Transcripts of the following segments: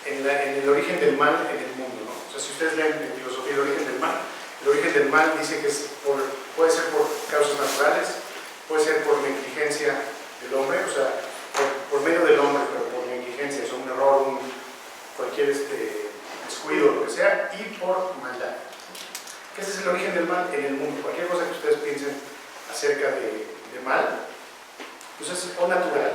en el origen del mal en el mundo, ¿no? O sea, si ustedes leen en filosofía el origen del mal dice que puede ser por causas naturales, puede ser por negligencia del hombre, o sea, por medio del hombre, pero por negligencia, es un error, cualquier descuido, lo que sea, y por maldad. Que ese es el origen del mal en el mundo. Cualquier cosa que ustedes piensen acerca de mal, pues es o natural,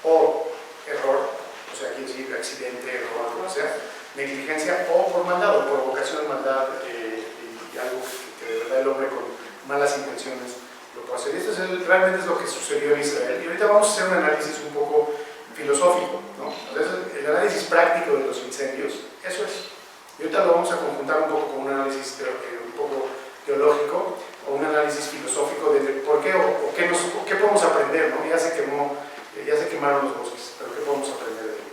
o error, o sea, quiere decir accidente, error, lo que sea, negligencia, o por maldad, o provocación de maldad, y algo que de verdad el hombre con malas intenciones lo puede hacer. Y esto realmente es lo que sucedió en Israel. Y ahorita vamos a hacer un análisis un poco filosófico, ¿no? Entonces, el análisis práctico de los incendios, eso es. Y ahorita lo vamos a conjuntar un poco con un análisis un poco teológico, o un análisis filosófico de por qué o qué podemos aprender, ¿no? Ya se quemaron los bosques, pero ¿qué podemos aprender de ello?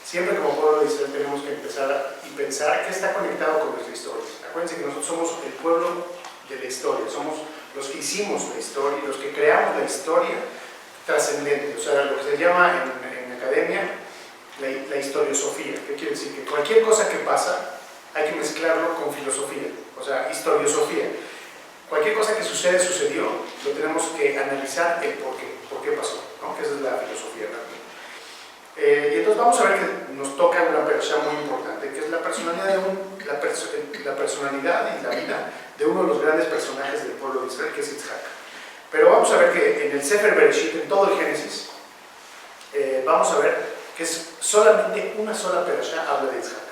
Siempre como pueblo de Israel tenemos que empezar y pensar que está conectado con nuestra historia. Acuérdense que nosotros somos el pueblo de la historia, somos los que hicimos la historia, los que creamos la historia trascendente, o sea, lo que se llama en academia la historiosofía. ¿Qué quiere decir? Que cualquier cosa que pasa hay que mezclarlo con filosofía, o sea, historiosofía. Cualquier cosa que sucedió, lo tenemos que analizar el por qué pasó, ¿no? Que esa es la filosofía realmente. Y entonces vamos a ver que nos toca una persona muy importante, que es la personalidad la personalidad y la vida de uno de los grandes personajes del pueblo de Israel, que es Yitzhak. Pero vamos a ver que en el Sefer Bereshit, en todo el Génesis, vamos a ver que es solamente una sola perashá habla de Yitzhak.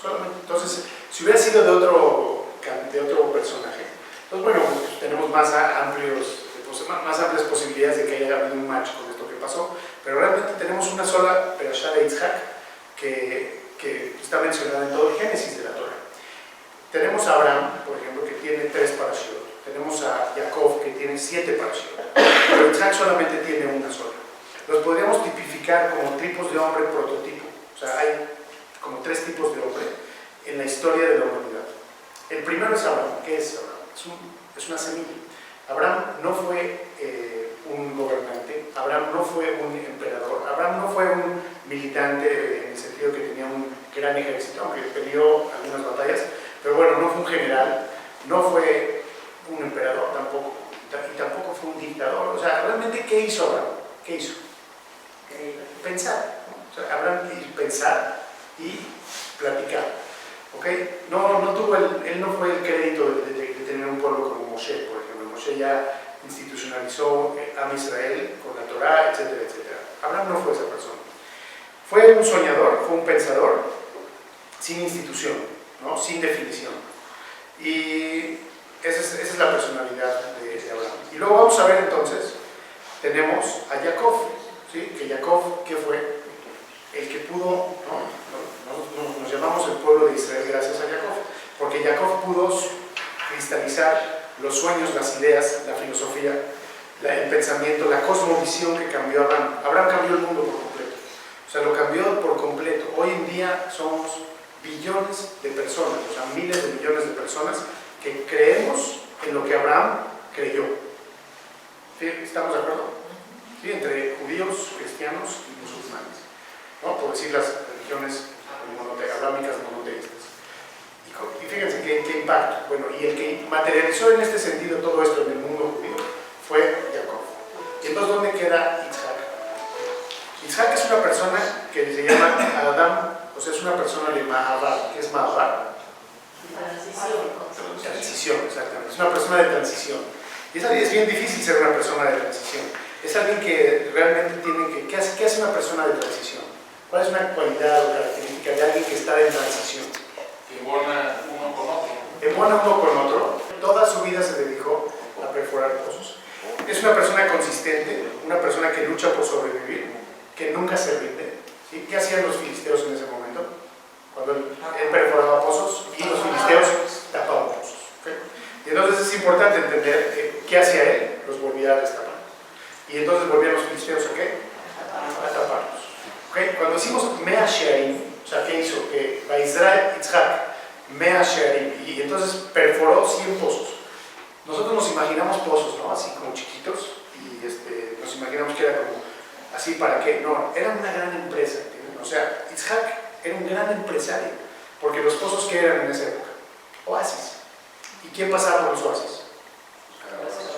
Solamente. Entonces, si hubiera sido de otro personaje, pues bueno, pues tenemos más amplias posibilidades de que haya habido un match con esto que pasó, pero realmente tenemos una sola perashá de Yitzhak que está mencionada en todo el Génesis de la Torah. Tenemos a Abraham, por ejemplo, que tiene 3 parashot. Tenemos a Jacob, que tiene 7 parashot. Pero Yitzhak solamente tiene una sola. Los podríamos tipificar como tipos de hombre prototipo. O sea, hay como 3 tipos de hombre en la historia de la humanidad. El primero es Abraham. ¿Qué es Abraham? Es una semilla. Abraham no fue un gobernante, Abraham no fue un emperador, Abraham no fue un militante en el sentido que tenía un gran ejército, aunque peleó algunas batallas, pero bueno, no fue un general, no fue un emperador tampoco, y tampoco fue un dictador. O sea, realmente, ¿qué hizo Abraham? ¿Qué hizo? Pensar, ¿no? O sea, Abraham quiso pensar y platicar, ¿ok? Él no fue el crédito de tener un pueblo como Moshe, por ejemplo. Moshe ya institucionalizó a Israel con la Torá, etcétera, etcétera. Abraham no fue esa persona. Fue un soñador, fue un pensador sin institución, ¿no? Sin definición. Y esa es la personalidad de Abraham. Y luego vamos a ver entonces, tenemos a Jacob, ¿sí? Que Jacob, ¿qué fue? El que pudo, ¿no? Nos llamamos el pueblo de Israel gracias a Jacob, porque Jacob pudo cristalizar los sueños, las ideas, la filosofía, el pensamiento, la cosmovisión que cambió Abraham. Abraham cambió el mundo por completo, o sea, lo cambió por completo. Hoy en día somos billones de personas, o sea, miles de millones de personas que creemos en lo que Abraham creyó. ¿Sí? ¿Estamos de acuerdo? ¿Sí? Entre judíos, cristianos y musulmanes, ¿no? Por decir las religiones abrámicas monoteístas. Y fíjense qué impacto. Bueno, y el que materializó en este sentido todo esto en el mundo judío fue Jacob. Y entonces, ¿dónde queda Yitzhak? Yitzhak es una persona que se llama Adam, o sea, es una persona de Mahabar. ¿Qué es Mahabar? Transición, exactamente. Es una persona de transición. Y es bien difícil ser una persona de transición. Es alguien que realmente tiene que... ¿Qué hace una persona de transición? ¿Cuál es una cualidad o característica de alguien que está en transición? Embona uno con otro. Embona uno con otro. Toda su vida se dedicó a perforar pozos. Es una persona consistente, una persona que lucha por sobrevivir, que nunca se rinde. ¿Sí? ¿Qué hacían los filisteos en ese momento? Cuando él perforaba pozos y los filisteos tapaban pozos. ¿Okay? Y entonces es importante entender qué hacía él, los volvía a destapar. Y entonces volvían los filisteos ¿a qué? A taparlos. ¿Okay? Cuando decimos Mea Shearim, o sea, ¿qué hizo? Que va Israel, Yitzhak, Mea Shearim, y entonces perforó 100 pozos. Nosotros nos imaginamos pozos, ¿no? Así como chiquitos, y nos imaginamos que era como así para qué. No, era una gran empresa, ¿entienden? O sea, Yitzhak era un gran empresario, porque los pozos que eran en esa época, oasis. ¿Y quién pasaba por los oasis?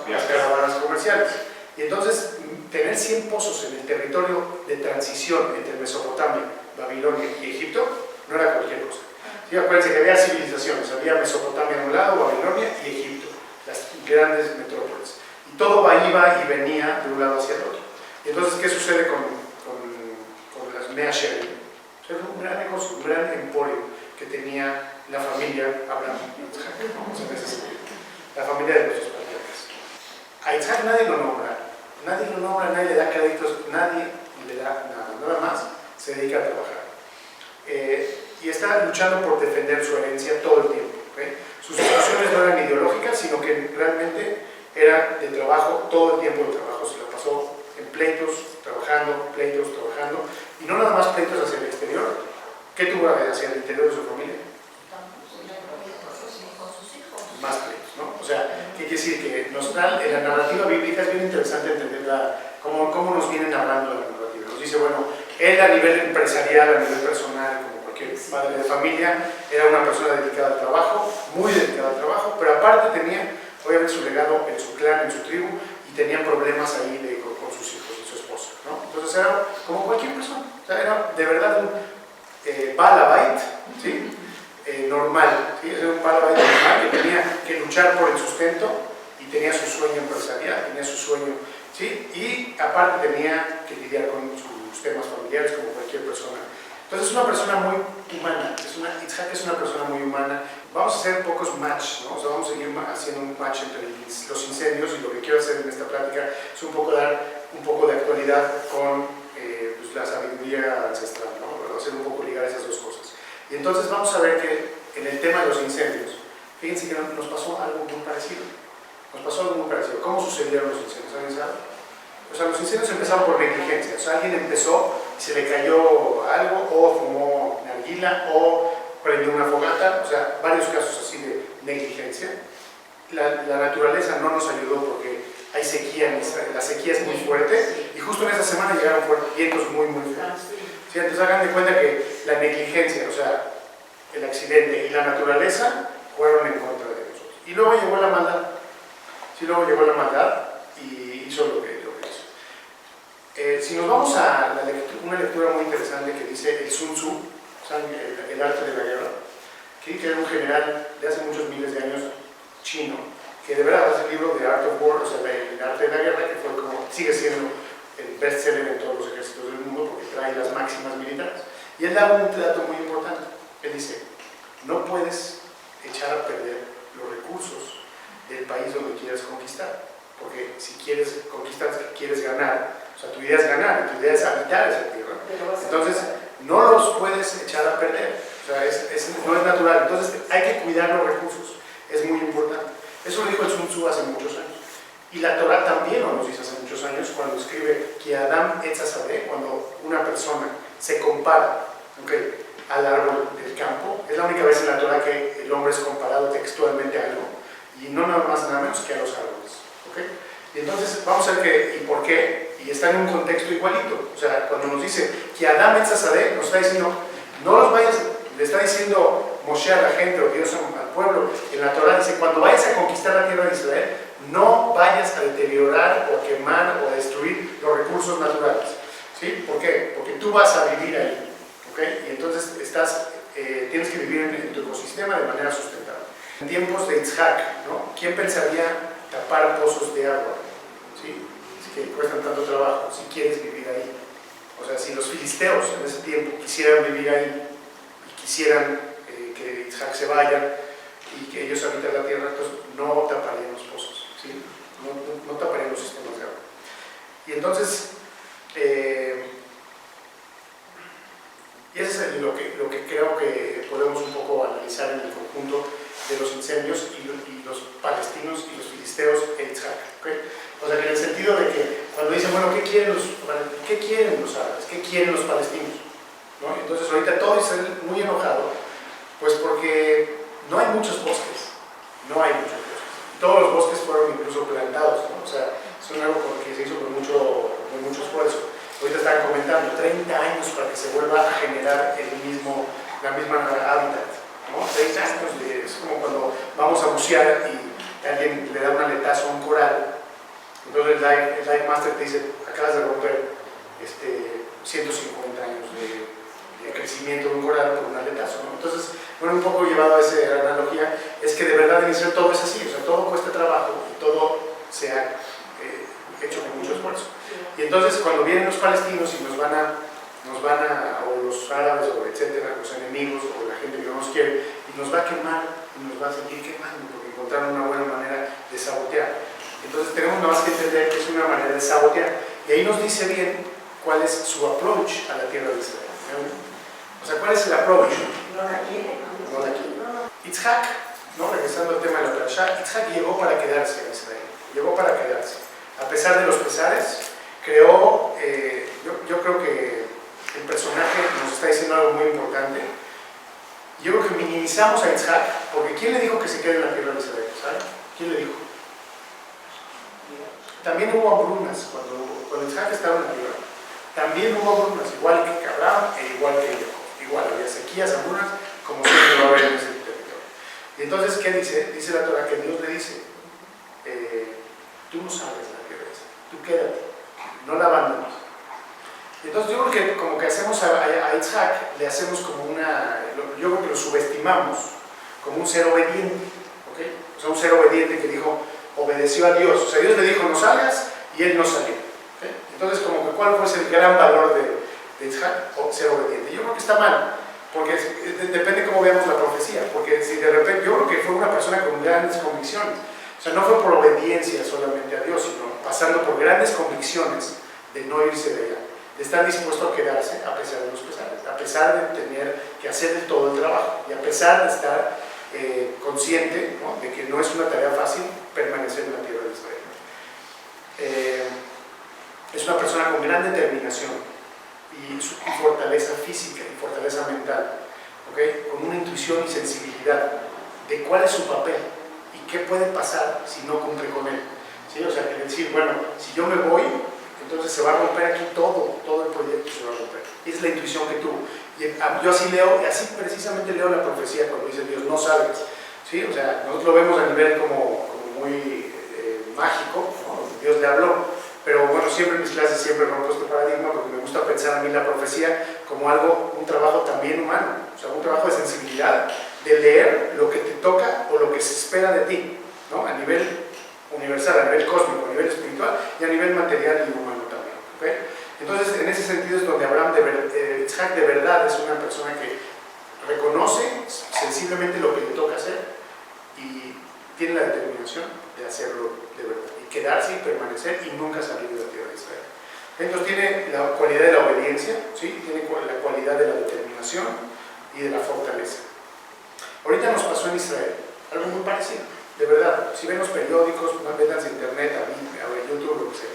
Las caravanas comerciales. Y entonces, tener 100 pozos en el territorio de transición entre Mesopotamia, Babilonia y Egipto no era cualquier cosa. Sí, acuérdense que había civilizaciones, había Mesopotamia de un lado, Babilonia y Egipto, las grandes metrópolis. Y todo iba y venía de un lado hacia el otro. Y entonces, ¿qué sucede con las Mea Sherim? Era un gran negocio, un gran emporio que tenía la familia Abraham, la familia de nuestros patriarcas. A Isaac nadie lo nombra, nadie le da créditos, nadie le da nada más se dedica a trabajar. Y está luchando por defender su herencia todo el tiempo. ¿Okay? Sus discusiones no eran ideológicas, sino que realmente eran de trabajo, todo el tiempo de trabajo. Se lo pasó en pleitos, trabajando, y no nada más pleitos hacia el exterior. ¿Qué tuvo hacia el interior de su familia? Más pleitos, ¿no? O sea, ¿qué quiere decir? Que nos dan, en la narrativa bíblica es bien interesante entenderla, cómo nos vienen hablando de la narrativa. Nos dice, bueno, él a nivel empresarial, a nivel personal, como cualquier padre de familia, era una persona dedicada al trabajo, muy dedicada al trabajo, pero aparte tenía, obviamente, su legado en su clan, en su tribu, y tenía problemas ahí con sus hijos y su esposa, ¿no? Entonces era como cualquier persona, o sea, era de verdad un balabait, ¿sí? Normal, ¿sí? Era un balabait normal que tenía que luchar por el sustento y tenía su sueño empresarial, tenía su sueño, ¿sí? Y aparte tenía que lidiar con sus temas familiares como cualquier persona. Entonces es una persona muy humana, Isaac es una persona muy humana. Vamos a hacer pocos match, ¿no? O sea, vamos a seguir haciendo un match entre los incendios, y lo que quiero hacer en esta plática es un poco dar un poco de actualidad con pues la sabiduría ancestral, ¿no? Hacer un poco ligar esas dos cosas. Y entonces vamos a ver que en el tema de los incendios, fíjense que nos pasó algo muy parecido. ¿Cómo sucedieron los incendios? ¿Alguien sabe? O sea, los incendios empezaron por negligencia. O sea, alguien empezó y se le cayó algo, o fumó narguila, o prendió una fogata. O sea, varios casos así de negligencia. La naturaleza no nos ayudó porque hay sequía, la sequía es muy fuerte, y justo en esa semana llegaron vientos muy fuertes. ¿Sí? Entonces hagan de cuenta que la negligencia, o sea, el accidente y la naturaleza fueron en contra de nosotros. Y luego llegó la maldad. Sí, luego llegó la maldad y hizo lo que hizo. Si nos vamos a una lectura muy interesante que dice el Sun Tzu, el arte de la guerra, que era un general de hace muchos miles de años chino, que de verdad hace el libro de Art of War, o sea, el arte de la guerra, que fue como, sigue siendo el bestseller en todos los ejércitos del mundo porque trae las máximas militares. Y él da un dato muy importante. Él dice, no puedes echar a perder los recursos del país donde quieras conquistar, porque si quieres conquistar, quieres ganar, o sea, tu idea es ganar, tu idea es habitar esa tierra, entonces no los puedes echar a perder, o sea, no es natural. Entonces hay que cuidar los recursos, es muy importante. Eso lo dijo el Sun Tzu hace muchos años, y la Torah también lo nos dice hace muchos años cuando escribe que Adam etzazadeh, cuando una persona se compara, ¿okay?, al árbol del campo. Es la única vez en la Torah que el hombre es comparado textualmente a algo, y no nada más nada menos que a los árboles, ¿okay? Y entonces vamos a ver y por qué, y está en un contexto igualito. O sea, cuando nos dice que Adam etzazadeh, nos está diciendo, no los vayas, le está diciendo Moshe a la gente, o Dios al pueblo, en la Torah dice, cuando vayas a conquistar la tierra de Israel, no vayas a deteriorar o a quemar o a destruir los recursos naturales, ¿sí? ¿Por qué? Porque tú vas a vivir ahí, ¿okay? Y entonces tienes que vivir en tu ecosistema de manera sustentable. En tiempos de Isaac, ¿no? ¿Quién pensaría tapar pozos de agua? ¿Sí? Que cuestan tanto trabajo, si quieres vivir ahí. O sea, si los filisteos en ese tiempo quisieran vivir ahí y quisieran que Isaac se vaya y que ellos habiten la tierra, entonces no taparían los pozos, ¿sí? No taparían los sistemas de agua. Y entonces, y eso es lo que creo que podemos un poco analizar en el conjunto de los incendios y los palestinos y los filisteos e Isaac, ¿okay? O sea, que en el sentido de que cuando dicen, bueno, ¿qué quieren los árabes? ¿Qué quieren los palestinos? ¿No? Entonces ahorita todo Israel muy enojado, pues porque no hay muchos bosques, todos los bosques fueron incluso plantados, ¿no? O sea, es algo que se hizo con mucho esfuerzo. Ahorita estaban comentando 30 años para que se vuelva a generar el mismo la misma hábitat, ¿no? 6 años, es como cuando vamos a bucear y alguien le da un aletazo a un coral, entonces el dive master te dice, acabas de romper 150 años de crecimiento de un coral por un aletazo, ¿no? Entonces, bueno, un poco llevado a esa analogía, es que de verdad en Israel todo es así, o sea, todo cuesta trabajo y todo se ha hecho con mucho esfuerzo. Y entonces cuando vienen los palestinos y nos van a o los árabes, o etcétera, los enemigos, o la gente que no nos quiere, y nos va a quemar, y nos va a seguir quemando, porque encontraron una buena manera de sabotear. Entonces tenemos nada más que entender que es una manera de sabotear. Y ahí nos dice bien cuál es su approach a la tierra de Israel. O sea, ¿cuál es el approach? No la quiere. No la quiere. Yitzhak, ¿no? Regresando al tema de la parashá, Yitzhak llegó para quedarse en Israel. Llegó para quedarse. A pesar de los pesares, creó, yo creo que el personaje nos está diciendo algo muy importante. Yo creo que minimizamos a Yitzhak, porque ¿quién le dijo que se quede en la tierra de Israel? ¿Sabe? ¿Quién le dijo? También hubo hambrunas cuando Yitzhak estaba en la tierra. También hubo hambrunas, igual que Abraham e igual que Jacob. Igual, había sequías, hambrunas, como siempre va a haber en ese territorio. Y entonces, ¿qué dice? Dice la Torah que Dios le dice, tú no sabes la tierra esa, tú quédate, no la abandones. Y entonces yo creo que como que hacemos a Yitzhak, le hacemos como yo creo que lo subestimamos como un ser obediente, ¿ok? O sea, un ser obediente que dijo, obedeció a Dios, o sea, Dios le dijo no salgas y él no salió, ¿ok? Entonces como que ¿cuál fue el gran valor de Yitzhak? Ser obediente. Yo creo que está mal, porque depende cómo veamos la profecía, porque si de repente, yo creo que fue una persona con grandes convicciones, o sea, no fue por obediencia solamente a Dios, sino pasando por grandes convicciones de no irse de allá, de estar dispuesto a quedarse a pesar de los pesares, a pesar de tener que hacer todo el trabajo y a pesar de estar consciente, ¿no?, de que no es una tarea fácil permanecer en la tierra de Israel. Es una persona con gran determinación y fortaleza física y fortaleza mental, ¿okay?, con una intuición y sensibilidad de cuál es su papel y qué puede pasar si no cumple con él, ¿sí? O sea, que decir, bueno, si yo me voy, entonces se va a romper aquí todo el proyecto se va a romper. Esa es la intuición que tuvo. Y yo así precisamente leo la profecía cuando dice Dios, no salgas, ¿sí? O sea, nosotros lo vemos a nivel como muy mágico, ¿no? Dios le habló. Pero bueno, siempre en mis clases siempre rompo este paradigma porque me gusta pensar a mí la profecía como algo, un trabajo también humano, o sea, un trabajo de sensibilidad, de leer lo que te toca o lo que se espera de ti, ¿no? A nivel universal, a nivel cósmico, a nivel espiritual y a nivel material y humano también, ¿okay? Entonces, en ese sentido es donde Abraham, Yitzhak de verdad es una persona que reconoce sensiblemente lo que le toca hacer y tiene la determinación de hacerlo de verdad. Quedarse y permanecer y nunca salir de la tierra de Israel. Entonces tiene la cualidad de la obediencia, ¿sí? Tiene la cualidad de la determinación y de la fortaleza. Ahorita nos pasó en Israel algo muy parecido, de verdad. Si ven los periódicos, métanse a internet, a YouTube, lo que sea.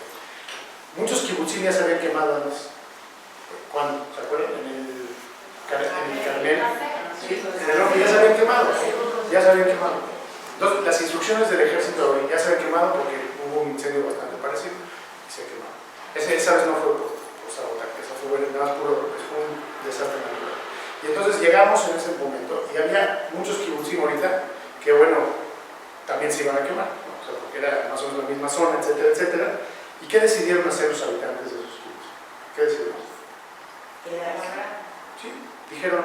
Muchos kibutzim ya se habían quemado antes. ¿Cuándo? ¿Se acuerdan? En el Carmel. Sí, en el Orbe ya se habían quemado. Ya se habían quemado. Entonces, las instrucciones del ejército ya se habían quemado porque hubo un incendio bastante parecido y se quemaron. Esa vez no fue por sabotaje, esa fue nada más puro, fue un desastre natural. Y entonces llegamos en ese momento y había muchos kibutzim ahorita que, bueno, también se iban a quemar, ¿no? O sea, porque era más o menos la misma zona, etcétera, etcétera. ¿Y qué decidieron hacer los habitantes de esos kibutzim? ¿Qué decidieron? Sí, dijeron,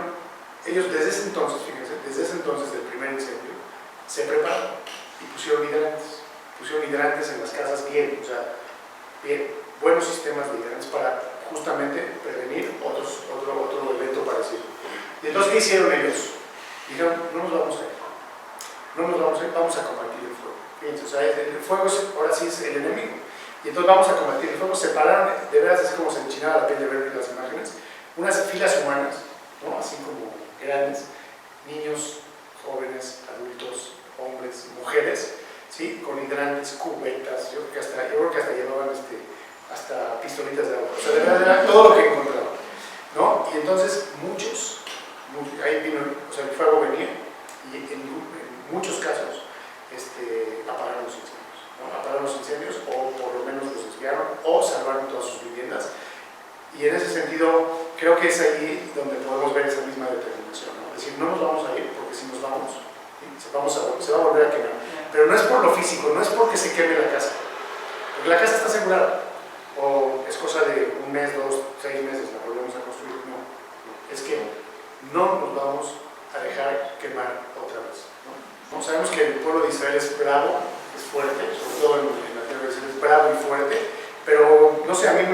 ellos desde ese entonces, fíjense, desde ese entonces del primer incendio, se prepararon y pusieron hidrantes en las casas bien, o sea, bien, buenos sistemas de hidrantes para justamente prevenir otro evento parecido. Y entonces, ¿qué hicieron ellos? Dijeron, no nos vamos a ir, vamos a combatir el fuego. Fíjense, o sea, el fuego ahora sí es el enemigo. Y entonces vamos a combatir el fuego. Separaron, de verdad es como se enchinaba la piel de ver las imágenes, unas filas humanas, ¿no?, así como grandes, niños, jóvenes, adultos, hombres, mujeres, ¿sí?, con hidrantes, cubetas, yo creo que hasta llevaban hasta pistolitas de agua, o sea, de verdad era todo lo que encontraban, ¿no? Y entonces muchos ahí vino, o sea, el fuego venía y en muchos casos apagaron los incendios, ¿no? Apagaron los incendios o por lo menos los desviaron o salvaron todas sus viviendas. Y en ese sentido creo que es ahí donde podemos ver esa misma determinación. no nos vamos a ir, porque si nos vamos, ¿sí? se va a volver a quemar. Pero no es por lo físico, no es porque se queme la casa, porque la casa está asegurada, o es cosa de 1 mes, 2, 6 meses, la volvemos a construir. No, es que no nos vamos a dejar quemar otra vez. ¿No? Sabemos que el pueblo de Israel es bravo, es fuerte, sobre todo en la tierra de Israel es bravo y fuerte, pero no sé, a mí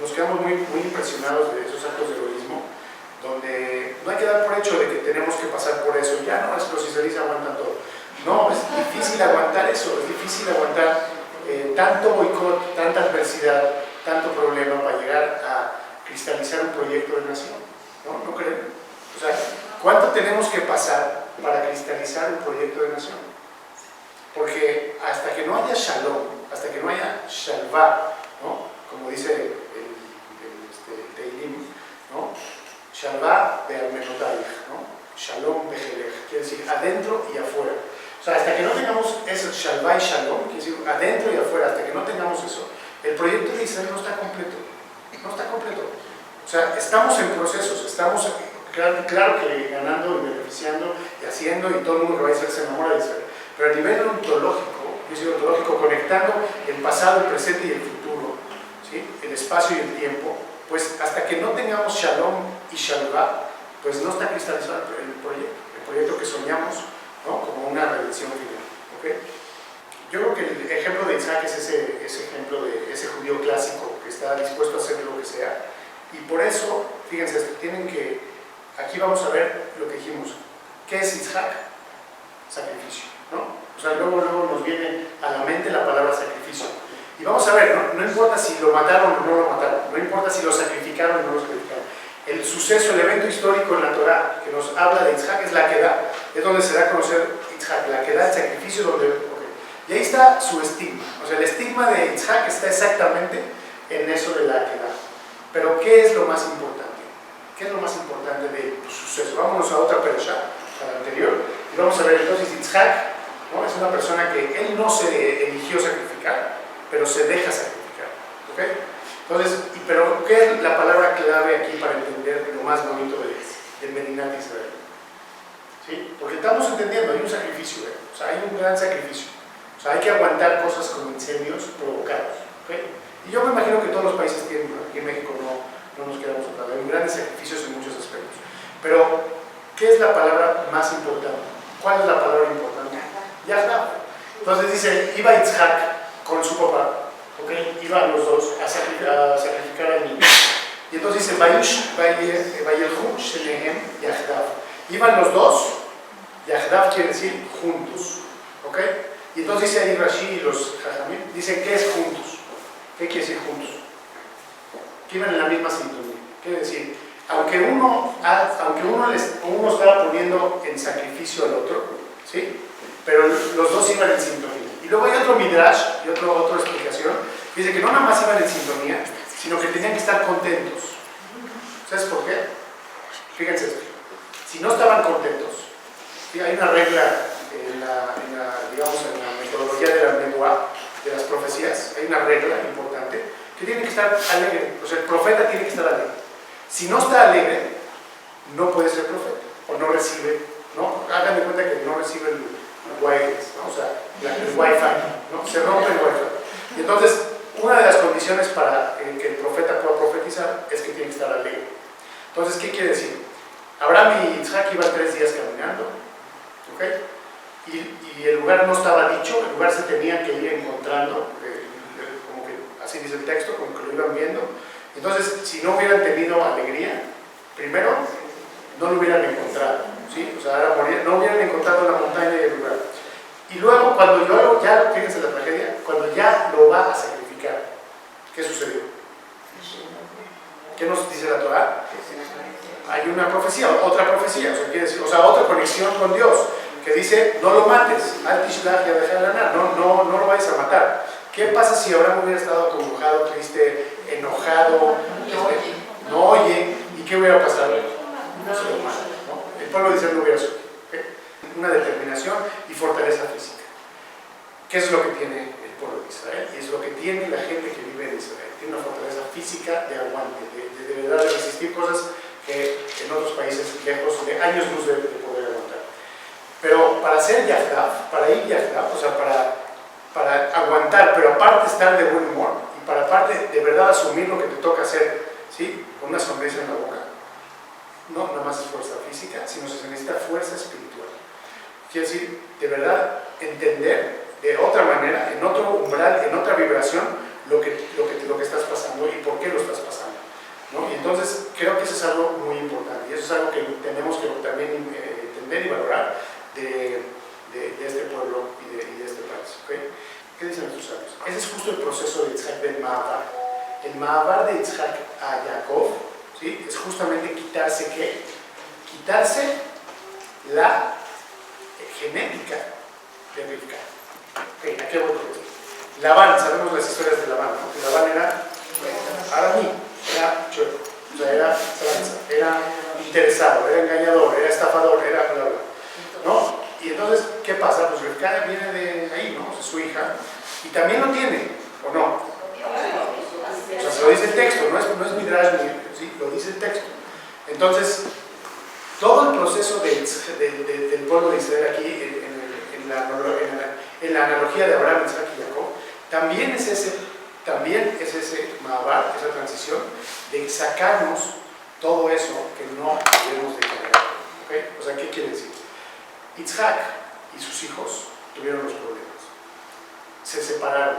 nos quedamos muy impresionados de esos actos de heroísmo, donde no hay que dar por hecho de que tenemos que pasar por eso. Ya no, es que los israelíes aguantan todo. No, es difícil aguantar eso, es difícil aguantar tanto boicot, tanta adversidad, tanto problema para llegar a cristalizar un proyecto de nación. ¿No? ¿No creen? O sea, ¿cuánto tenemos que pasar para cristalizar un proyecto de nación? Porque hasta que no haya shalom, hasta que no haya shalvá, ¿no? Como dice el Teilim, ¿no? Shalvá be'armenotayich, ¿no? Shalom be'jelech, quiere decir adentro y afuera. O sea, hasta que no tengamos eso, shalvá y shalom, quiere decir adentro y afuera, hasta que no tengamos eso, el proyecto de Israel no está completo. No está completo. O sea, estamos en procesos, estamos, claro que ganando y beneficiando y haciendo, y todo el mundo que va a Israel se enamora de Israel. Pero a nivel ontológico, conectando el pasado, el presente y el futuro, ¿sí? El espacio y el tiempo, pues hasta que no tengamos shalom y shalvá, pues no está cristalizado el proyecto que soñamos, ¿no? Como una redención final. ¿Okay? Yo creo que el ejemplo de Isaac es ese ejemplo de ese judío clásico que está dispuesto a hacer lo que sea. Y por eso, fíjense, aquí vamos a ver lo que dijimos. ¿Qué es Isaac? Sacrificio, ¿no? O sea, luego nos viene a la mente la palabra sacrificio. Y vamos a ver, no importa si lo mataron o no lo mataron, no importa si lo sacrificaron o no lo sacrificaron. El suceso, el evento histórico en la Torah que nos habla de Isaac es la Akedah, es donde se da a conocer Isaac, la Akedah, el sacrificio donde... Y ahí está su estigma, o sea, el estigma de Isaac está exactamente en eso de la Akedah. Pero ¿qué es lo más importante? ¿Qué es lo más importante del suceso? Vámonos a otra perashá, a la anterior, y vamos a ver entonces Isaac, ¿no? Es una persona que él no se eligió sacrificar, pero se deja sacrificar. ¿Okay? Entonces, pero ¿qué es la palabra clave aquí para entender lo más bonito del Medinat Israel? ¿Sí? Porque estamos entendiendo, hay un sacrificio, o sea, hay un gran sacrificio. O sea, hay que aguantar cosas como incendios provocados. ¿Okay? Y yo me imagino que todos los países tienen, aquí en México no nos quedamos atrás, hay grandes sacrificios en muchos aspectos. Pero, ¿qué es la palabra más importante? ¿Cuál es la palabra importante? Yahda. Entonces dice, iba Isaac con su papá, ¿okay? Iban los dos a sacrificar al niño. Y entonces dice, Vayelhu Shenehem Yahdav. Iban los dos, Yahdav quiere decir juntos. ¿Okay? Y entonces dice ahí Rashi y los Jajamim, dicen, ¿qué es juntos? ¿Qué quiere decir juntos? Que iban en la misma sintonía. Quiere decir, aunque uno estaba poniendo en sacrificio al otro, ¿sí? Pero los dos iban en sintonía. Y luego hay otro midrash y otra explicación, que dice que no nada más iban en sintonía, sino que tenían que estar contentos. ¿Sabes por qué? Fíjense esto. Si no estaban contentos, ¿sí? Hay una regla en la metodología de la Nebuá, de las profecías, hay una regla importante que tiene que estar alegre. O sea, el profeta tiene que estar alegre. Si no está alegre, no puede ser profeta, o no recibe, ¿no? Hagan de cuenta que no recibe el wireless, ¿no? O sea, el wifi, ¿no? Se rompe el wifi. Y entonces, una de las condiciones para que el profeta pueda profetizar es que tiene que estar alegre. Entonces, ¿qué quiere decir? Abraham y Isaac iban 3 días caminando, ¿ok? Y el lugar no estaba dicho, el lugar se tenía que ir encontrando, como que así dice el texto, como que lo iban viendo. Entonces, si no hubieran tenido alegría, primero, no lo hubieran encontrado, ¿sí? O sea, no hubieran encontrado la montaña y el lugar. Y luego, cuando fíjense la tragedia, cuando ya lo va a sacrificar, ¿qué sucedió? ¿Qué nos dice la Torah? Hay una profecía, otra profecía, o sea, quiere decir, otra conexión con Dios, que dice, no lo mates, al tishlach ya deja de ganar, no lo vayas a matar. ¿Qué pasa si Abraham hubiera estado acongojado, triste, enojado, no oye, y qué hubiera pasado? No se lo mata, ¿no? El pueblo de Israel no hubiera subido. ¿Okay? Una determinación y fortaleza física. ¿Qué es lo que tiene el pueblo de Israel? Y es lo que tiene la gente que vive en Israel. Tiene una fortaleza física de aguante, de verdad de resistir cosas que en otros países lejos, de años luz de poder aguantar. Pero para ser Yahdaf, para ir Yahdaf, o sea, para aguantar, pero aparte estar de buen humor, y para aparte de verdad asumir lo que te toca hacer, ¿sí? Con una sonrisa en la boca, no nada más es fuerza física, sino se necesita fuerza espiritual. Quiere decir, de verdad, entender de otra manera, en otro umbral, en otra vibración, lo que estás pasando y por qué lo estás pasando, ¿no? Y entonces, creo que eso es algo muy importante, y eso es algo que tenemos que también entender y valorar de este pueblo y de este país, ¿okay? ¿Qué dicen nuestros sabios? Ese es justo el proceso de Yitzhak del Mahabar. El Mahabar de Yitzhak a Jacob, ¿sí? Es justamente quitarse ¿qué? Quitarse la genética de Rivka. Okay, ¿a qué voy con esto? Labán, sabemos las historias de Labán, ¿no? Que Labán era aramí, era chueco, o sea, era tranza, era interesado, era engañador, era estafador, era bla bla, ¿no? Y entonces, ¿qué pasa? Pues Rivka viene de ahí, ¿no? Es su hija, y también lo tiene, ¿o no? O sea, se lo dice el texto, no es Midrash, ¿sí? Lo dice el texto. Entonces, todo el proceso del pueblo de Israel aquí, en la analogía de Abraham, Isaac y Jacob, también es ese Mahabar, esa transición de sacarnos todo eso que no debemos de cargar, ¿okay? O sea, ¿qué quiere decir? Isaac y sus hijos tuvieron los problemas, se separaron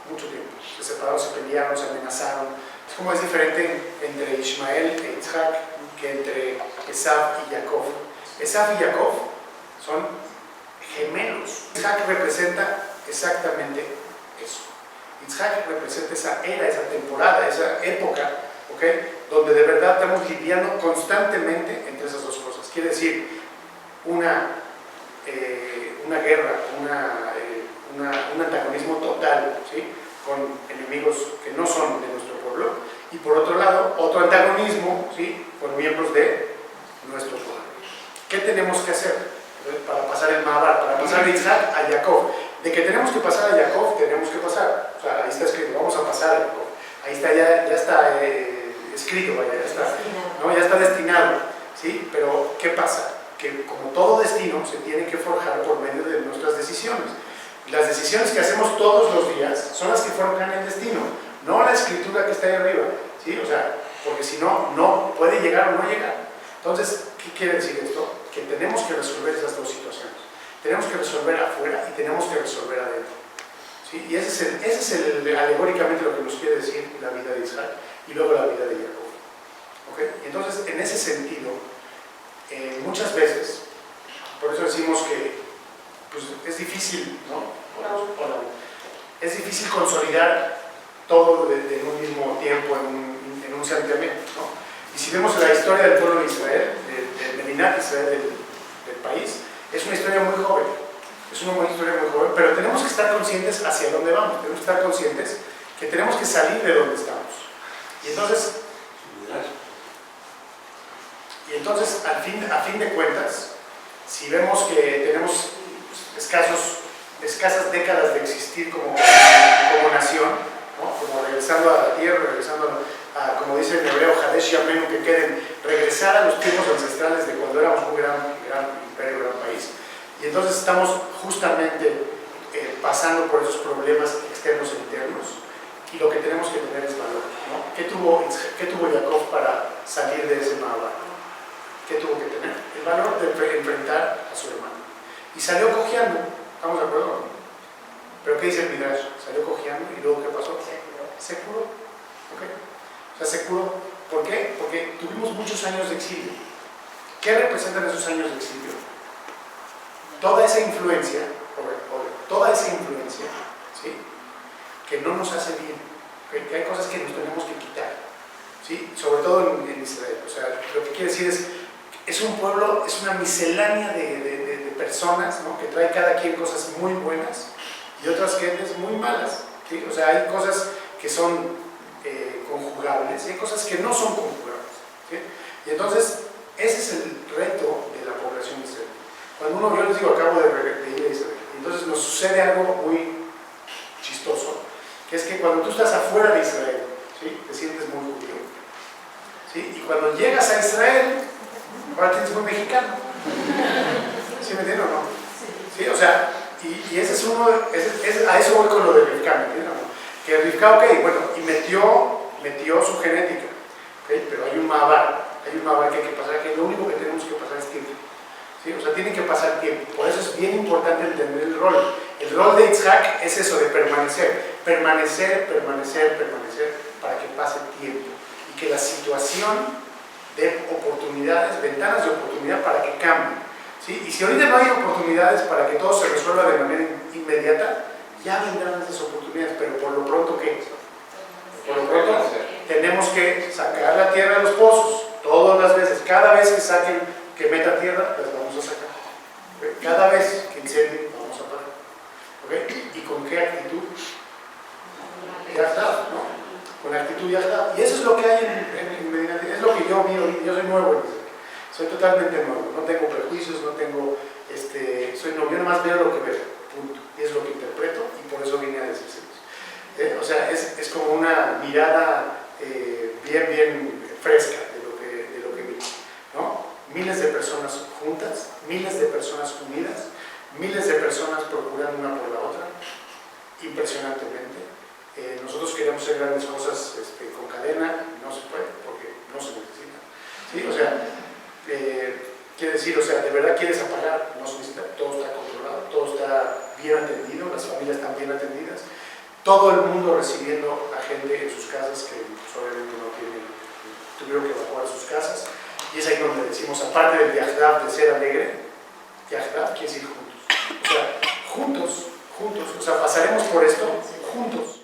mucho tiempo, se pelearon, se amenazaron. Es como es diferente entre Ismael e Isaac que entre Esav y Jacob. Esav y Jacob son gemelos. Isaac representa exactamente eso. Isaac representa esa era, esa temporada, esa época, ¿okay? Donde de verdad estamos lidiando constantemente entre esas dos cosas. Quiere decir, una guerra, un antagonismo total, ¿sí? Con enemigos que no son de nuestro pueblo, y por otro lado, otro antagonismo, ¿sí? Con miembros de nuestro pueblo. ¿Qué tenemos que hacer para pasar el Mahabar, para pasar de Isaac a Jacob? De que tenemos que pasar a Jacob, tenemos que pasar. O sea, ahí está escrito, vamos a pasar a Jacob. Ahí está, ya está escrito, vaya, ya está, ¿no? Ya está destinado, ¿sí? Pero, ¿qué pasa? Que como todo destino se tiene que forjar por medio de nuestras decisiones. Las decisiones que hacemos todos los días son las que forjan el destino, no la escritura que está ahí arriba, ¿sí? O sea, porque si no, no puede llegar o no llegar. Entonces, ¿qué quiere decir esto? Que tenemos que resolver esas dos situaciones. Tenemos que resolver afuera y tenemos que resolver adentro, ¿sí? Y ese es alegóricamente lo que nos quiere decir la vida de Isaac y luego la vida de Jacob, ¿okay? Y entonces, en ese sentido, muchas veces, por eso decimos que pues, es difícil, ¿no? Es difícil consolidar todo en un mismo tiempo, en un santiamento, ¿no? Y si vemos la historia del pueblo de Israel, del Medinat Israel, del país, es una historia muy joven, pero tenemos que estar conscientes hacia dónde vamos, tenemos que estar conscientes que tenemos que salir de donde estamos. Y entonces a fin de cuentas, si vemos que tenemos escasas décadas de existir como nación, ¿no? Como regresando a la tierra, regresando a, como dice en hebreo, Hadesh Yamenu, que queden, regresar a los tiempos ancestrales de cuando éramos un gran imperio, gran país. Y entonces estamos justamente pasando por esos problemas externos e internos, y lo que tenemos que tener es valor, ¿no? ¿Qué tuvo Jacob para salir de ese Mahabar? ¿Qué tuvo que tener? El valor de enfrentar a su hermano. Y salió cojeando, ¿estamos de acuerdo? ¿Pero qué dice el Midrash? Salió cojeando y luego ¿qué pasó? Se curó. ¿Okay? O sea, se curó. ¿Por qué? Porque tuvimos muchos años de exilio. ¿Qué representan esos años de exilio? Toda esa influencia, ¿sí? Que no nos hace bien, ¿okay? Que hay cosas que nos tenemos que quitar, ¿sí? Sobre todo en Israel. O sea, lo que quiere decir es un pueblo, es una miscelánea de personas, ¿no? Que trae cada quien cosas muy buenas y otras gentes muy malas, ¿sí? O sea, hay cosas que son conjugables y hay cosas que no son conjugables, ¿sí? Y entonces, ese es el reto de la población israelí. Cuando yo les digo, acabo de ir a Israel, entonces nos sucede algo muy chistoso, que es que cuando tú estás afuera de Israel, ¿sí? Te sientes muy judío, ¿sí? Y cuando llegas a Israel, ahora tienes muy mexicano. ¿Sí me entienden o no? Sí, o sea, y ese es uno, a eso voy con lo de Rivka, ¿me entienden o no? Que Rivka, ok, bueno, y metió su genética, ¿okay? Pero hay un mavar que hay que pasar, que lo único que tenemos que pasar es tiempo. ¿Sí? O sea, tiene que pasar tiempo. Por eso es bien importante entender el rol. El rol de Yitzhak es eso, de permanecer, para que pase tiempo. Y que la situación dé oportunidades, ventanas de oportunidad para que cambie. ¿Sí? Y si ahorita no hay oportunidades para que todo se resuelva de manera inmediata, ya vendrán esas oportunidades. Pero por lo pronto, ¿qué? Por lo pronto, tenemos que sacar la tierra de los pozos. Todas las veces, cada vez que meta tierra, las vamos a sacar. ¿Okay? Cada vez que incendie, vamos a parar. ¿Okay? ¿Y con qué actitud? Ya está, ¿no? Con la actitud ya está. Y eso es lo que hay en Medina, es lo que yo vi hoy. Yo soy nuevo en Israel. Soy totalmente nuevo. No tengo prejuicios, no tengo, soy nuevo. Yo nada más veo lo que veo. Punto. Y es lo que interpreto y por eso vine a decírselos. O sea, es como una mirada bien fresca de lo que vi, ¿no? Miles de personas juntas, miles de personas unidas, miles de personas procurando una por la otra, impresionantemente. Nosotros queremos hacer grandes cosas con cadena, no se puede porque no se necesita. ¿Sí? O sea, quiere decir, o sea, de verdad quieres apagar, no se necesita, todo está controlado, todo está bien atendido, las familias están bien atendidas, todo el mundo recibiendo a gente en sus casas que pues, obviamente no tuvieron que evacuar sus casas. Y es ahí donde decimos, aparte del Yahdav, de ser alegre, Yahdav quiere decir juntos. O sea, juntos, o sea, pasaremos por esto juntos.